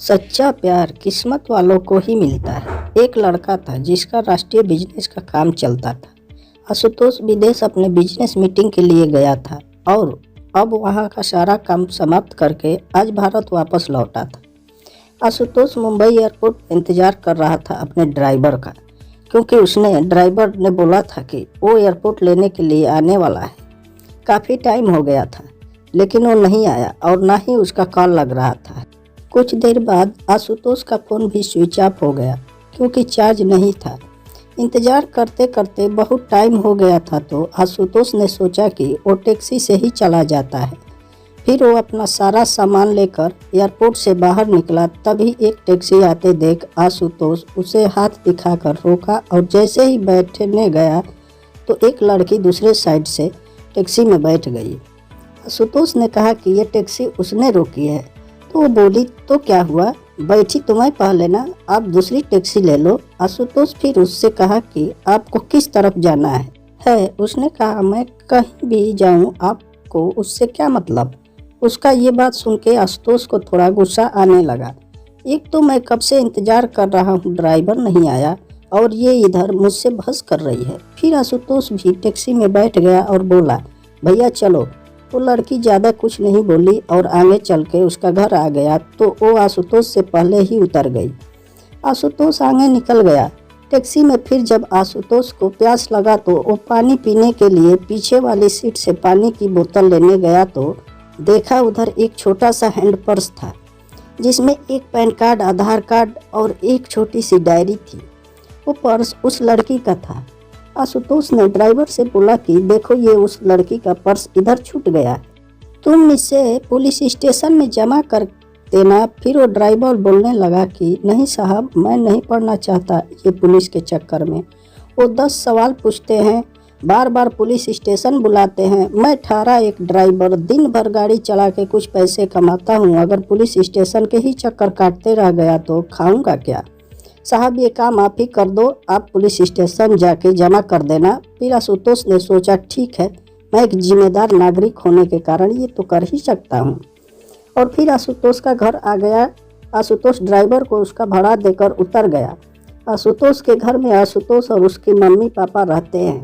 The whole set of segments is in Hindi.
सच्चा प्यार किस्मत वालों को ही मिलता है। एक लड़का था जिसका राष्ट्रीय बिजनेस का काम चलता था। आशुतोष विदेश अपने बिजनेस मीटिंग के लिए गया था और अब वहां का सारा काम समाप्त करके आज भारत वापस लौटा था। आशुतोष मुंबई एयरपोर्ट पर इंतजार कर रहा था अपने ड्राइवर का, क्योंकि उसने ड्राइवर ने बोला था कि वो एयरपोर्ट लेने के लिए आने वाला है। काफ़ी टाइम हो गया था लेकिन वो नहीं आया और ना ही उसका कॉल लग रहा था। कुछ देर बाद आशुतोष का फ़ोन भी स्विच ऑफ हो गया क्योंकि चार्ज नहीं था। इंतज़ार करते करते बहुत टाइम हो गया था तो आशुतोष ने सोचा कि वो टैक्सी से ही चला जाता है। फिर वो अपना सारा सामान लेकर एयरपोर्ट से बाहर निकला। तभी एक टैक्सी आते देख आशुतोष उसे हाथ दिखाकर रोका और जैसे ही बैठने गया तो एक लड़की दूसरे साइड से टैक्सी में बैठ गई। आशुतोष ने कहा कि ये टैक्सी उसने रोकी है तो वो बोली, तो क्या हुआ, बैठी तुम्हें पहले ना, आप दूसरी टैक्सी ले लो। आशुतोष फिर उससे कहा कि आपको किस तरफ जाना है। उसने कहा, मैं कहीं भी जाऊं, आपको उससे क्या मतलब। उसका ये बात सुन के आशुतोष को थोड़ा गुस्सा आने लगा। एक तो मैं कब से इंतजार कर रहा हूँ, ड्राइवर नहीं आया और ये इधर मुझसे बहस कर रही है। फिर आशुतोष भी टैक्सी में बैठ गया और बोला, भैया चलो। वो लड़की ज़्यादा कुछ नहीं बोली और आगे चल के उसका घर आ गया तो वो आशुतोष से पहले ही उतर गई। आशुतोष आगे निकल गया। टैक्सी में फिर जब आशुतोष को प्यास लगा तो वो पानी पीने के लिए पीछे वाली सीट से पानी की बोतल लेने गया तो देखा उधर एक छोटा सा हैंड पर्स था जिसमें एक पैन कार्ड, आधार कार्ड और एक छोटी सी डायरी थी। वो पर्स उस लड़की का था। आशुतोष ने ड्राइवर से बोला कि देखो, ये उस लड़की का पर्स इधर छूट गया, तुम इसे पुलिस स्टेशन में जमा कर देना। फिर वो ड्राइवर बोलने लगा कि नहीं साहब, मैं नहीं पढ़ना चाहता ये पुलिस के चक्कर में। वो 10 सवाल पूछते हैं, बार बार पुलिस स्टेशन बुलाते हैं। मैं ठहरा एक ड्राइवर, दिन भर गाड़ी चला के कुछ पैसे कमाता हूँ। अगर पुलिस स्टेशन के ही चक्कर काटते रह गया तो खाऊंगा क्या। साहब, ये काम आप ही कर दो, आप पुलिस स्टेशन जाके जमा कर देना। फिर आशुतोष ने सोचा, ठीक है, मैं एक जिम्मेदार नागरिक होने के कारण ये तो कर ही सकता हूँ। और फिर आशुतोष का घर आ गया। आशुतोष ड्राइवर को उसका भाड़ा देकर उतर गया। आशुतोष के घर में आशुतोष और उसके मम्मी पापा रहते हैं।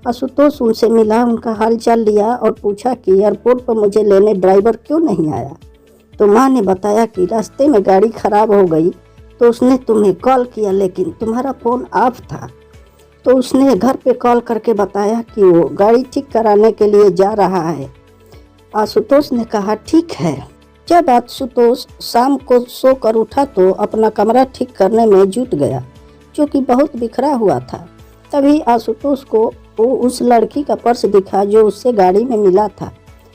आशुतोष उनसे मिला, उनका हाल चाल लिया और पूछा कि एयरपोर्ट पर मुझे लेने ड्राइवर क्यों नहीं आया। तो माँ ने बताया कि रास्ते में गाड़ी खराब हो गई तो उसने तुम्हें कॉल किया लेकिन तुम्हारा फ़ोन ऑफ था। तो उसने घर पे कॉल करके बताया कि वो गाड़ी ठीक कराने के लिए जा रहा है। आशुतोष ने कहा, ठीक है। जब आशुतोष शाम को सोकर उठा तो अपना कमरा ठीक करने में जुट गया जो कि बहुत बिखरा हुआ था। तभी आशुतोष को वो उस लड़की का पर्स दिखा जो उससे गाड़ी में मिला था।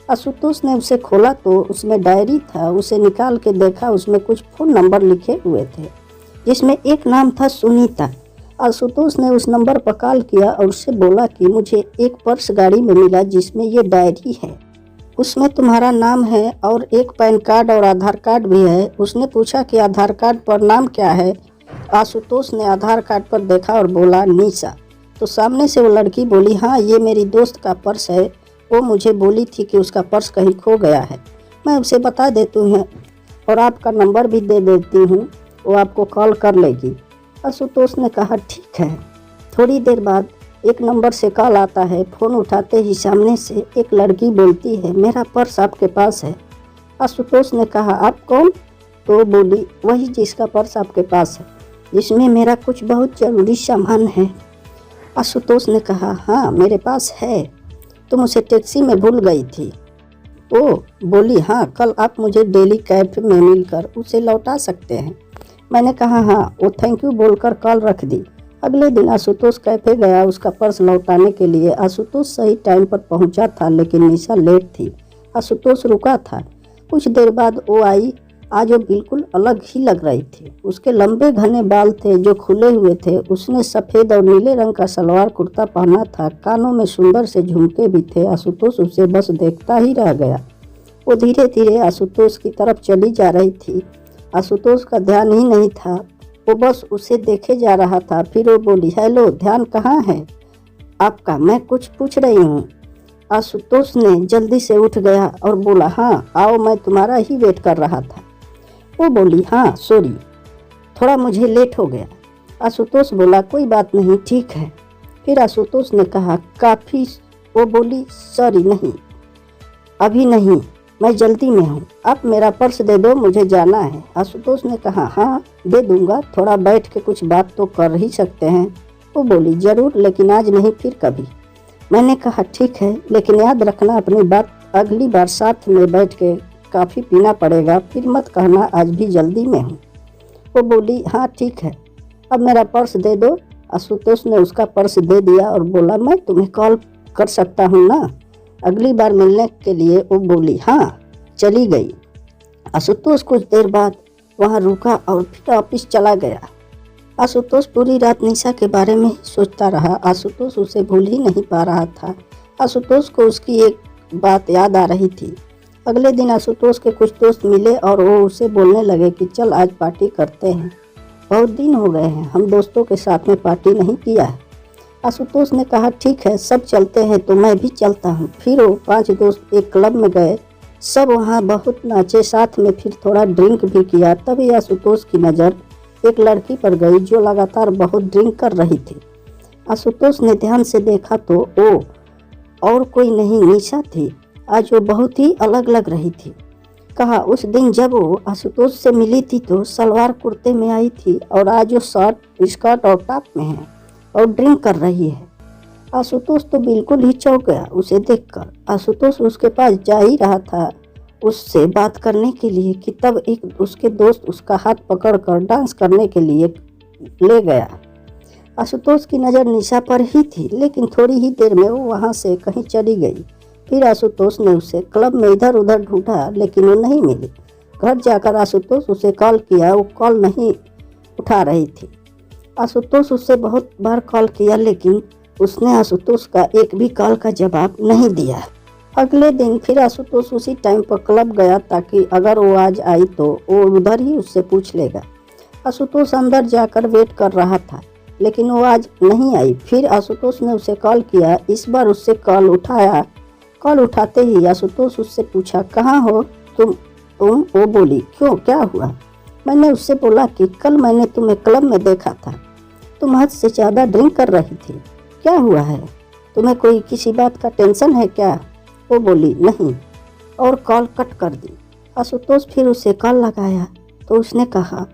आशुतोष ने उसे खोला तो उसमें डायरी था। उसे निकाल के देखा, उसमें कुछ फ़ोन नंबर लिखे हुए थे जिसमें एक नाम था सुनीता। आशुतोष ने उस नंबर पर कॉल किया और उससे बोला कि मुझे एक पर्स गाड़ी में मिला जिसमें ये डायरी है, उसमें तुम्हारा नाम है और एक पैन कार्ड और आधार कार्ड भी है। उसने पूछा कि आधार कार्ड पर नाम क्या है। आशुतोष ने आधार कार्ड पर देखा और बोला, निशा। तो सामने से वो लड़की बोली, हाँ, ये मेरी दोस्त का पर्स है, वो मुझे बोली थी कि उसका पर्स कहीं खो गया है। मैं उसे बता देती हूँ और आपका नंबर भी दे देती हूँ, वो आपको कॉल कर लेगी। आशुतोष ने कहा, ठीक है। थोड़ी देर बाद एक नंबर से कॉल आता है। फ़ोन उठाते ही सामने से एक लड़की बोलती है, मेरा पर्स आपके पास है। आशुतोष ने कहा, आप कौन। तो बोली, वही जिसका पर्स आपके पास है, जिसमें मेरा कुछ बहुत ज़रूरी सामान है। आशुतोष ने कहा, हाँ मेरे पास है, तुम उसे टैक्सी में भूल गई थी। वो बोली, हाँ, कल आप मुझे दिल्ली कैफे में मिलकर उसे लौटा सकते हैं। मैंने कहा, हाँ। वो थैंक यू बोलकर कॉल रख दी। अगले दिन आशुतोष कैफे गया उसका पर्स लौटाने के लिए। आशुतोष सही टाइम पर पहुंचा था लेकिन निशा लेट थी। आशुतोष रुका था। कुछ देर बाद वो आई। आज वो बिल्कुल अलग ही लग रही थी। उसके लंबे घने बाल थे जो खुले हुए थे। उसने सफ़ेद और नीले रंग का सलवार कुर्ता पहना था। कानों में सुंदर से झुमके भी थे। आशुतोष उसे बस देखता ही रह गया। वो धीरे धीरे आशुतोष की तरफ चली जा रही थी। आशुतोष का ध्यान ही नहीं था, वो बस उसे देखे जा रहा था। फिर वो बोली, हेलो, ध्यान कहाँ है आपका, मैं कुछ पूछ रही हूँ। आशुतोष ने जल्दी से उठ गया और बोला, हाँ आओ, मैं तुम्हारा ही वेट कर रहा था। वो बोली हाँ सॉरी, थोड़ा मुझे लेट हो गया। आशुतोष बोला कोई बात नहीं, ठीक है। फिर आशुतोष ने कहा काफ़ी। वो बोली सॉरी नहीं, अभी नहीं, मैं जल्दी में हूँ, आप मेरा पर्स दे दो, मुझे जाना है। आशुतोष ने कहा हाँ दे दूंगा, थोड़ा बैठ के कुछ बात तो कर ही सकते हैं। वो बोली ज़रूर, लेकिन आज नहीं फिर कभी। मैंने कहा ठीक है, लेकिन याद रखना अपनी बात, अगली बार साथ में बैठ के काफ़ी पीना पड़ेगा, फिर मत कहना आज भी जल्दी में हूँ। वो बोली हाँ ठीक है, अब मेरा पर्स दे दो। आशुतोष ने उसका पर्स दे दिया और बोला मैं तुम्हें कॉल कर सकता हूँ ना अगली बार मिलने के लिए। वो बोली हाँ, चली गई। आशुतोष कुछ देर बाद वहाँ रुका और फिर ऑफिस चला गया। आशुतोष पूरी रात निशा के बारे में ही सोचता रहा। आशुतोष उसे भूल ही नहीं पा रहा था। आशुतोष को उसकी एक बात याद आ रही थी। अगले दिन आशुतोष के कुछ दोस्त मिले और वो उसे बोलने लगे कि चल आज पार्टी करते हैं, बहुत दिन हो गए हैं हम दोस्तों के साथ में पार्टी नहीं किया है। आशुतोष ने कहा ठीक है, सब चलते हैं तो मैं भी चलता हूँ। फिर वो 5 दोस्त एक क्लब में गए, सब वहाँ बहुत नाचे, साथ में फिर थोड़ा ड्रिंक भी किया। तभी आशुतोष की नज़र एक लड़की पर गई जो लगातार बहुत ड्रिंक कर रही थी। आशुतोष ने ध्यान से देखा तो वो और कोई नहीं निशा थी। आज वो बहुत ही अलग लग रही थी। कहा उस दिन जब वो आशुतोष से मिली थी तो सलवार कुर्ते में आई थी और आज वो शर्ट स्कर्ट और टॉप में है और ड्रिंक कर रही है। आशुतोष तो बिल्कुल ही चौंक गया उसे देखकर। आशुतोष उसके पास जा ही रहा था उससे बात करने के लिए कि तब एक उसके दोस्त उसका हाथ पकड़कर डांस करने के लिए ले गया। आशुतोष की नज़र निशा पर ही थी, लेकिन थोड़ी ही देर में वो वहाँ से कहीं चली गई। फिर आशुतोष ने उसे क्लब में इधर उधर ढूंढा, लेकिन वो नहीं मिली। घर जाकर आशुतोष उसे कॉल किया, वो कॉल नहीं उठा रही थी। आशुतोष उससे बहुत बार कॉल किया, लेकिन उसने आशुतोष का एक भी कॉल का जवाब नहीं दिया। अगले दिन फिर आशुतोष उसी टाइम पर क्लब गया ताकि अगर वो आज आई तो वो उधर ही उससे पूछ लेगा। आशुतोष अंदर जाकर वेट कर रहा था, लेकिन वो आज नहीं आई। फिर आशुतोष ने उसे कॉल किया, इस बार उससे कॉल उठाया। कॉल उठाते ही आशुतोष उससे पूछा कहाँ हो तुम? वो बोली क्यों, क्या हुआ? मैंने उससे बोला कि कल मैंने तुम्हें क्लब में देखा था, तुम हद से ज़्यादा ड्रिंक कर रही थी, क्या हुआ है? तुम्हें कोई किसी बात का टेंशन है क्या? वो बोली नहीं, और कॉल कट कर दी। आशुतोष फिर उसे कॉल लगाया तो उसने कहा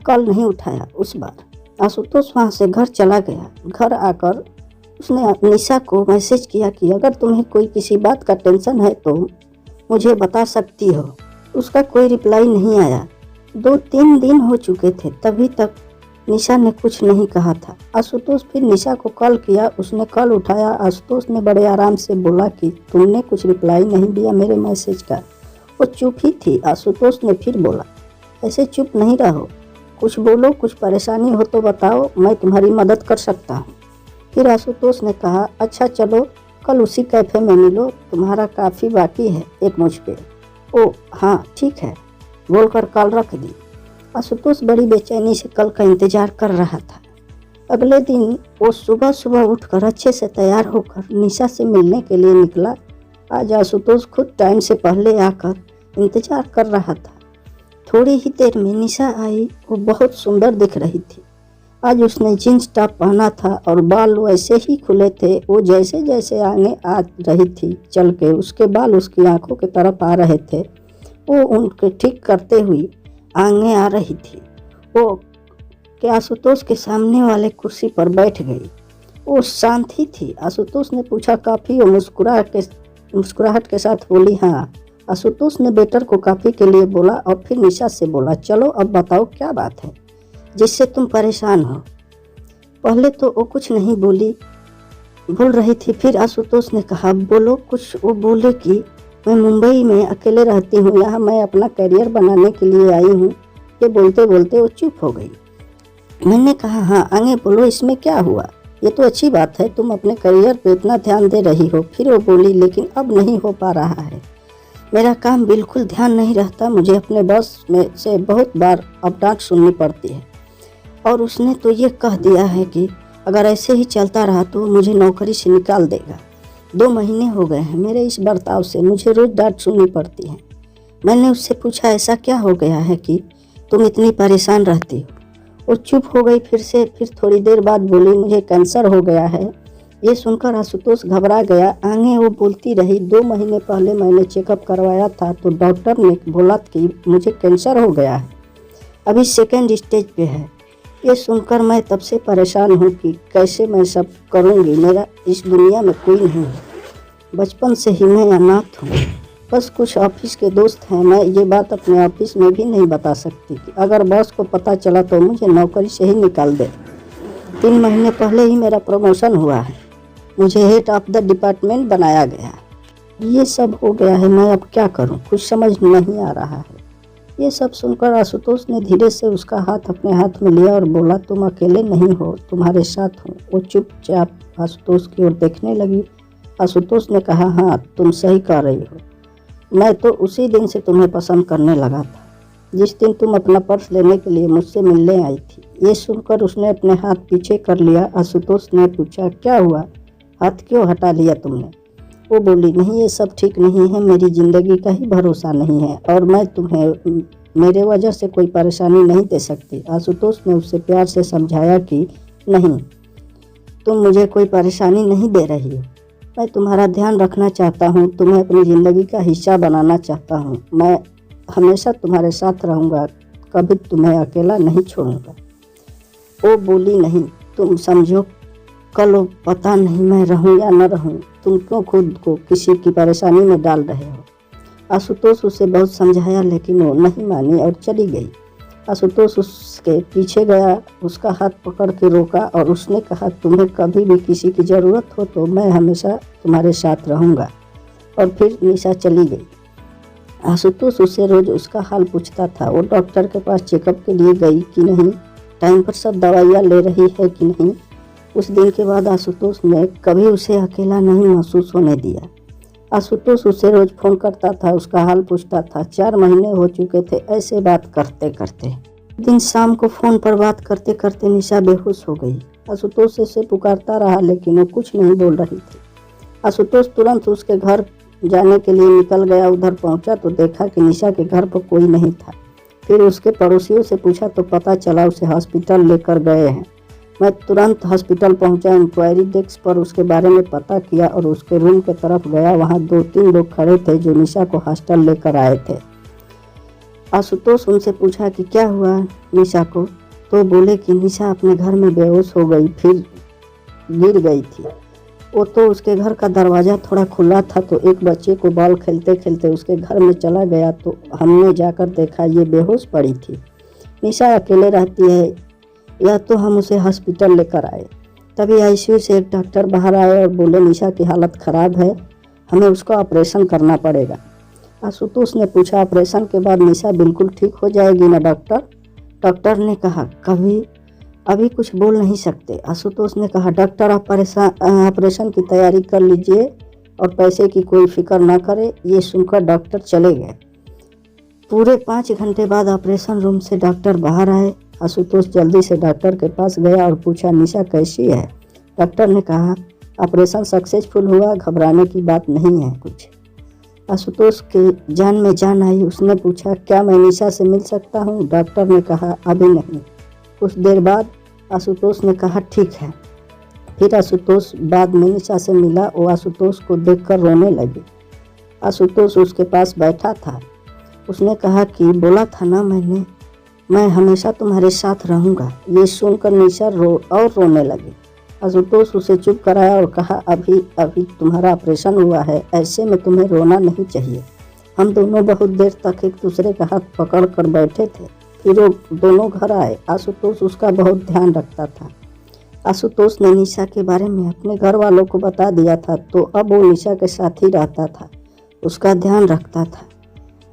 कॉल नहीं उठाया। उस बार आशुतोष वहाँ से घर चला गया। घर आकर उसने निशा को मैसेज किया कि अगर तुम्हें कोई किसी बात का टेंशन है तो मुझे बता सकती हो। उसका कोई रिप्लाई नहीं आया। 2-3 दिन हो चुके थे, तभी तक निशा ने कुछ नहीं कहा था। आशुतोष फिर निशा को कॉल किया, उसने कॉल उठाया। आशुतोष ने बड़े आराम से बोला कि तुमने कुछ रिप्लाई नहीं दिया मेरे मैसेज का। वो चुप ही थी। आशुतोष ने फिर बोला ऐसे चुप नहीं रहो, कुछ बोलो, कुछ परेशानी हो तो बताओ, मैं तुम्हारी मदद कर सकता हूँ। फिर आशुतोष ने कहा अच्छा चलो कल उसी कैफ़े में मिलो, तुम्हारा काफ़ी बाकी है एक मुझ पे। ओ हाँ ठीक है, बोलकर कॉल रख दी। आशुतोष बड़ी बेचैनी से कल का इंतजार कर रहा था। अगले दिन वो सुबह सुबह उठकर अच्छे से तैयार होकर निशा से मिलने के लिए निकला। आज आशुतोष खुद टाइम से पहले आकर इंतजार कर रहा था। थोड़ी ही देर में निशा आई। वो बहुत सुंदर दिख रही थी। आज उसने जींस टॉप पहना था और बाल वैसे ही खुले थे। वो जैसे जैसे आगे आ रही थी चल के, उसके बाल उसकी आंखों की तरफ आ रहे थे। वो उनके ठीक करते हुए आगे आ रही थी। वो के आशुतोष के सामने वाले कुर्सी पर बैठ गई। वो शांत ही थी। आशुतोष ने पूछा काफ़ी? वो मुस्कुराहट के साथ बोली हाँ। आशुतोष ने वेटर को कॉफ़ी के लिए बोला और फिर निशा से बोला चलो अब बताओ क्या बात है जिससे तुम परेशान हो। पहले तो वो कुछ नहीं बोल रही थी। फिर आशुतोष ने कहा बोलो कुछ। वो बोले कि मैं मुंबई में अकेले रहती हूँ, यहाँ मैं अपना करियर बनाने के लिए आई हूँ। ये बोलते बोलते वो चुप हो गई। मैंने कहा हाँ आगे बोलो, इसमें क्या हुआ? ये तो अच्छी बात है, तुम अपने करियर पे इतना ध्यान दे रही हो। फिर वो बोली लेकिन अब नहीं हो पा रहा है, मेरा काम बिल्कुल ध्यान नहीं रहता, मुझे अपने बॉस में से बहुत बार अब डांट सुननी पड़ती है और उसने तो ये कह दिया है कि अगर ऐसे ही चलता रहा तो मुझे नौकरी से निकाल देगा। 2 महीने हो गए हैं मेरे इस बर्ताव से, मुझे रोज़ डांट सुननी पड़ती है। मैंने उससे पूछा ऐसा क्या हो गया है कि तुम इतनी परेशान रहती हो। वो चुप हो गई फिर थोड़ी देर बाद बोली, मुझे कैंसर हो गया है। ये सुनकर आशुतोष घबरा गया। आगे वो बोलती रही, 2 महीने पहले मैंने चेकअप करवाया था तो डॉक्टर ने बोला कि मुझे कैंसर हो गया है, अभी 2nd स्टेज पे है। ये सुनकर मैं तब से परेशान हूँ कि कैसे मैं सब करूँगी, मेरा इस दुनिया में कोई नहीं है। बचपन से ही मैं अनाथ हूँ, बस कुछ ऑफिस के दोस्त हैं। मैं ये बात अपने ऑफिस में भी नहीं बता सकती कि अगर बॉस को पता चला तो मुझे नौकरी से ही निकाल दे। 3 महीने पहले ही मेरा प्रमोशन हुआ है, मुझे हेड ऑफ द डिपार्टमेंट बनाया गया। ये सब हो गया है, मैं अब क्या करूँ, कुछ समझ नहीं आ रहा है। ये सब सुनकर आशुतोष ने धीरे से उसका हाथ अपने हाथ में लिया और बोला, तुम अकेले नहीं हो, तुम्हारे साथ हूँ। वो चुपचाप आशुतोष की ओर देखने लगी। आशुतोष ने कहा, हाँ तुम सही कह रही हो, मैं तो उसी दिन से तुम्हें पसंद करने लगा था, जिस दिन तुम अपना पर्स लेने के लिए मुझसे मिलने आई थी। ये सुनकर उसने अपने हाथ पीछे कर लिया। आशुतोष ने पूछा, क्या हुआ, हाथ क्यों हटा लिया तुमने? वो बोली, नहीं ये सब ठीक नहीं है, मेरी ज़िंदगी का ही भरोसा नहीं है और मैं तुम्हें मेरे वजह से कोई परेशानी नहीं दे सकती। आशुतोष ने उससे प्यार से समझाया कि नहीं, तुम मुझे कोई परेशानी नहीं दे रही हो, मैं तुम्हारा ध्यान रखना चाहता हूँ, तुम्हें अपनी ज़िंदगी का हिस्सा बनाना चाहता हूँ। मैं हमेशा तुम्हारे साथ रहूँगा, कभी तुम्हें अकेला नहीं छोड़ूंगा। वो बोली, नहीं तुम समझो, कल पता नहीं मैं रहूँ या न रहूँ, तुम क्यों खुद को किसी की परेशानी में डाल रहे हो। आशुतोष उसे बहुत समझाया लेकिन वो नहीं मानी और चली गई। आशुतोष उसके पीछे गया, उसका हाथ पकड़ के रोका और उसने कहा, तुम्हें कभी भी किसी की ज़रूरत हो तो मैं हमेशा तुम्हारे साथ रहूँगा। और फिर निशा चली गई। आशुतोष उससे रोज़ उसका हाल पूछता था, वो डॉक्टर के पास चेकअप के लिए गई कि नहीं, टाइम पर सब दवाइयाँ ले रही है कि नहीं। उस दिन के बाद आशुतोष ने कभी उसे अकेला नहीं महसूस होने दिया। आशुतोष उसे रोज़ फ़ोन करता था, उसका हाल पूछता था। 4 महीने हो चुके थे ऐसे बात करते करते। एक दिन शाम को फ़ोन पर बात करते करते निशा बेहोश हो गई। आशुतोष उसे पुकारता रहा लेकिन वो कुछ नहीं बोल रही थी। आशुतोष तुरंत उसके घर जाने के लिए निकल गया। उधर पहुंचा तो देखा कि निशा के घर पर कोई नहीं था। फिर उसके पड़ोसियों से पूछा तो पता चला उसे हॉस्पिटल लेकर गए हैं। मैं तुरंत हॉस्पिटल पहुंचा, इंक्वायरी डेस्क पर उसके बारे में पता किया और उसके रूम के तरफ गया। वहां 2-3 लोग खड़े थे जो निशा को हॉस्टल लेकर आए थे। आशुतोष उनसे पूछा कि क्या हुआ निशा को, तो बोले कि निशा अपने घर में बेहोश हो गई, फिर गिर गई थी। वो तो उसके घर का दरवाज़ा थोड़ा खुला था तो एक बच्चे को बॉल खेलते खेलते उसके घर में चला गया तो हमने जाकर देखा ये बेहोश पड़ी थी। निशा अकेले रहती है, या तो हम उसे हॉस्पिटल लेकर आए। तभी आईसीयू से एक डॉक्टर बाहर आए और बोले निशा की हालत ख़राब है, हमें उसका ऑपरेशन करना पड़ेगा। आशुतोष ने पूछा, ऑपरेशन के बाद निशा बिल्कुल ठीक हो जाएगी ना डॉक्टर? डॉक्टर ने कहा, कभी अभी कुछ बोल नहीं सकते। आशुतोष ने कहा, डॉक्टर आप ऑपरेशन की तैयारी कर लीजिए और पैसे की कोई फिक्र ना करें। ये सुनकर डॉक्टर चले गए। पूरे 5 घंटे बाद ऑपरेशन रूम से डॉक्टर बाहर आए। आशुतोष जल्दी से डॉक्टर के पास गया और पूछा, निशा कैसी है? डॉक्टर ने कहा, ऑपरेशन सक्सेसफुल हुआ, घबराने की बात नहीं है कुछ। आशुतोष के जान में जान आई। उसने पूछा, क्या मैं निशा से मिल सकता हूँ? डॉक्टर ने कहा, अभी नहीं। कुछ देर बाद आशुतोष ने कहा, ठीक है। फिर आशुतोष बाद में निशा से मिला। वो आशुतोष को देखकर रोने लगी। आशुतोष उसके पास बैठा था। उसने कहा कि बोला था ना मैं हमेशा तुम्हारे साथ रहूँगा। ये सुनकर निशा रोने लगी। आशुतोष उसे चुप कराया और कहा, अभी तुम्हारा ऑपरेशन हुआ है, ऐसे में तुम्हें रोना नहीं चाहिए। हम दोनों बहुत देर तक एक दूसरे का हाथ पकड़ कर बैठे थे। फिर वो दोनों घर आए। आशुतोष उसका बहुत ध्यान रखता था। आशुतोष ने निशा के बारे में अपने घर वालों को बता दिया था तो अब वो निशा के साथ ही रहता था, उसका ध्यान रखता था।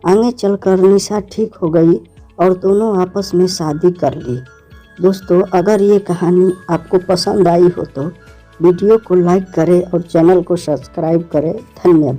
आगे चलकर निशा ठीक हो गई और दोनों आपस में शादी कर ली। दोस्तों, अगर ये कहानी आपको पसंद आई हो तो वीडियो को लाइक करें और चैनल को सब्सक्राइब करें। धन्यवाद।